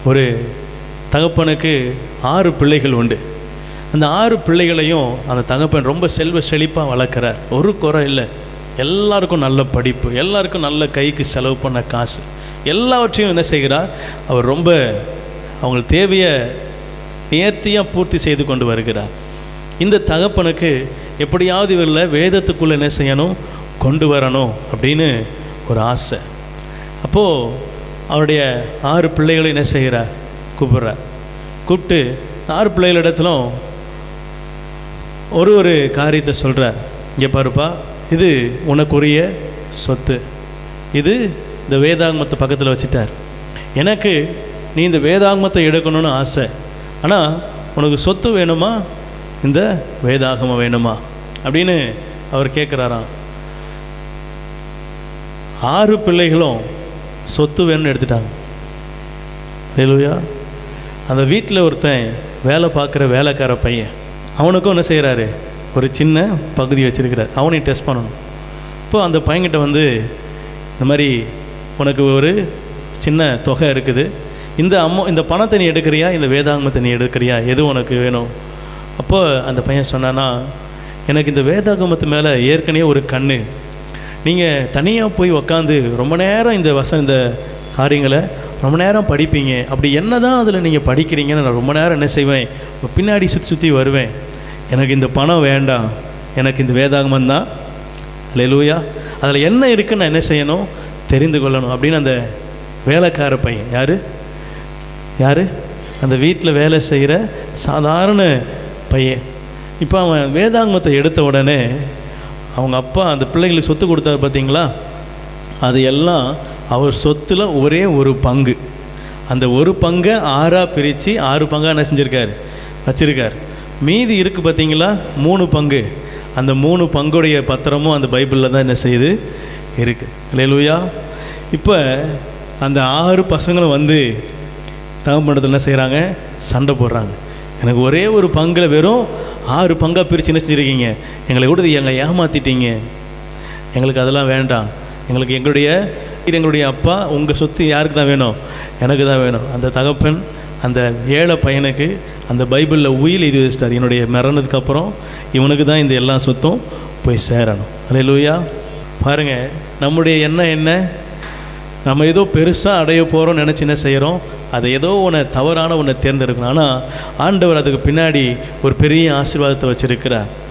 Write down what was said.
ஒரு தகப்பனுக்கு 6 பிள்ளைகள் உண்டு. அந்த 6 பிள்ளைகளையும் அந்த தகப்பன் ரொம்ப செல்வ செழிப்பாக வளர்க்குறார். ஒரு குறை இல்லை. எல்லாருக்கும் நல்ல படிப்பு, எல்லாருக்கும் நல்ல கைக்கு செலவு பண்ண காசு, எல்லாவற்றையும் என்ன செய்கிறார், அவர் ரொம்ப அவங்களுக்கு தேவையை நேர்த்தியாக பூர்த்தி செய்து கொண்டு வருகிறார். இந்த தகப்பனுக்கு எப்படியாவது இவரில் வேதத்துக்குள்ளே என்ன செய்யணும், கொண்டு வரணும் அப்படின்னு ஒரு ஆசை. அப்போது அவருடைய 6 பிள்ளைகளை என்ன செய்கிறார், கூப்பிட்றார். கூப்பிட்டு 6 பிள்ளைகளிடத்திலும் ஒரு காரியத்தை சொல்கிறார். இங்கே பாருப்பா, இது உனக்குரிய சொத்து, இது இந்த வேதாகமத்தை பக்கத்தில் வச்சுட்டார். எனக்கு நீ இந்த வேதாகமத்தை எடுக்கணும்னு ஆசை, ஆனால் உனக்கு சொத்து வேணுமா, இந்த வேதாகமம் வேணுமா அப்படின்னு அவர் கேட்குறாராம். 6 பிள்ளைகளும் சொத்து வேணும்னு எடுத்துட்டாங்க. ஹல்லேலூயா. அந்த வீட்டில் ஒருத்தன் வேலை பார்க்குற வேலைக்கார பையன், அவனுக்கும் என்ன செய்கிறாரு, ஒரு சின்ன பகுதி வச்சுருக்கிறார். அவனையும் டெஸ்ட் பண்ணணும். இப்போ அந்த பையன்கிட்ட வந்து இந்த மாதிரி உனக்கு ஒரு சின்ன தொகை இருக்குது, இந்த பணத்தை நீ எடுக்கிறியா, இந்த வேதாகமத்தை நீ எடுக்கிறியா, எது உனக்கு வேணும்? அப்போ அந்த பையன் சொன்னான்னா, எனக்கு இந்த வேதாகமத்து மேலே ஏற்கனவே ஒரு கண்ணு, நீங்கள் தனியாக போய் உக்காந்து ரொம்ப நேரம் இந்த காரியங்களை ரொம்ப நேரம் படிப்பீங்க, அப்படி என்ன தான் அதில் நீங்கள் படிக்கிறீங்கன்னு நான் ரொம்ப நேரம் என்ன செய்வேன், பின்னாடி சுற்றி வருவேன். எனக்கு இந்த பணம் வேண்டாம், எனக்கு இந்த வேதாகமம் தான். அல்லேலூயா. அதில் என்ன இருக்குன்னு நான் என்ன செய்யணும், தெரிந்து கொள்ளணும் அப்படின்னு அந்த வேலைக்கார பையன், யார் அந்த வீட்டில் வேலை செய்கிற சாதாரண பையன். இப்போ அவன் வேதாகமத்தை எடுத்த உடனே அவங்க அப்பா அந்த பிள்ளைங்களுக்கு சொத்து கொடுத்தாரு பார்த்தீங்களா, அது எல்லாம் அவர் சொத்தில் ஒரே ஒரு பங்கு. அந்த ஒரு பங்கை 6ஆக பிரித்து 6 பங்காக என்ன செஞ்சுருக்கார், வச்சுருக்கார். மீதி இருக்குது பார்த்தீங்களா 3 பங்கு. அந்த 3 பங்குடைய பத்திரமும் அந்த பைபிளில் தான் என்ன செய்யுது இருக்குது. அல்லேலூயா. இப்போ அந்த 6 பசங்களும் வந்து தகப்பனிடத்தில் என்ன செய்கிறாங்க, சண்டை போடுறாங்க. எனக்கு ஒரே ஒரு பங்கில் வெறும் 6 பங்காக பிரித்து என்ன செஞ்சுருக்கீங்க, எங்களை கூட எங்களை ஏமாற்றிட்டீங்க, எங்களுக்கு அதெல்லாம் வேண்டாம், எங்களுக்கு எங்களுடைய அப்பா உங்கள் சொத்து யாருக்கு தான் வேணும், எனக்கு தான் வேணும். அந்த தகப்பன் அந்த ஏழை பையனுக்கு அந்த பைபிளில் உயில் எழுதி வச்சிட்டார், என்னுடைய மரணத்துக்கு அப்புறம் இவனுக்கு தான் இந்த எல்லா சொத்தும் போய் சேரணும். அல்லேலூயா. பாருங்கள், நம்முடைய எண்ணம் என்ன, நம்ம ஏதோ பெருசாக அடைய போகிறோம்னு நினச்சி என்ன செய்கிறோம், அதை ஏதோ தவறான ஒன்றை தேர்ந்தெடுக்கணும். ஆனால் ஆண்டவர் அதுக்கு பின்னாடி ஒரு பெரிய ஆசீர்வாதத்தை வச்சுருக்கிறார்.